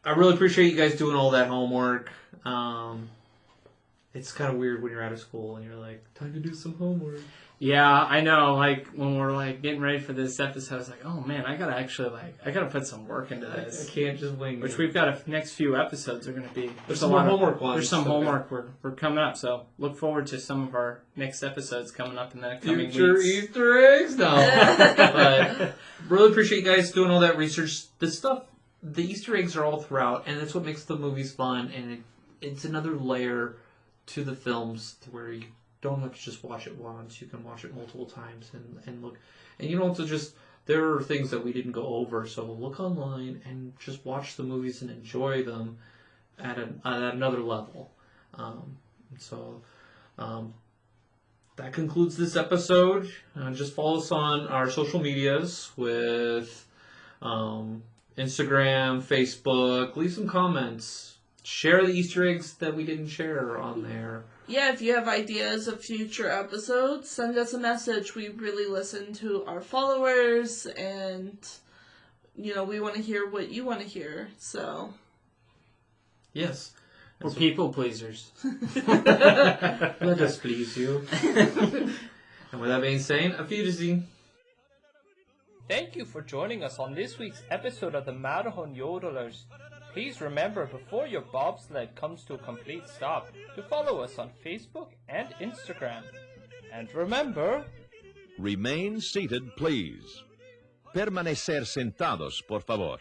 I really appreciate you guys doing all that homework. It's kind of weird when you're out of school and you're like, time to do some homework. Yeah, I know. Like when we're like getting ready for this episode, I was like, oh man, I gotta put some work into this. I can't just wing it. Which we've got next few episodes are gonna be. There's some more homework ones. There's some homework we're coming up, so look forward to some of our next episodes coming up in the coming Future weeks. Easter eggs? No. But really appreciate you guys doing all that research. This stuff, the Easter eggs are all throughout, and that's what makes the movies fun, and it's another layer to the films where you don't have to just watch it once. You can watch it multiple times and look. And you don't have to just... There are things that we didn't go over, so look online and just watch the movies and enjoy them at another level. That concludes this episode. Just follow us on our social medias with Instagram, Facebook. Leave some comments. Share the Easter eggs that we didn't share on there. yeah, if you have ideas of future episodes, send us a message. We really listen to our followers, and we want to hear what you want to hear. So Yes. We're people pleasers. Let us please you. And with that being said, auf Wiedersehen. Thank you for joining us on this week's episode of the Matterhorn Yodelers. Please remember, before your bobsled comes to a complete stop, to follow us on Facebook and Instagram. And remember... Remain seated, please. Permanecer sentados, por favor.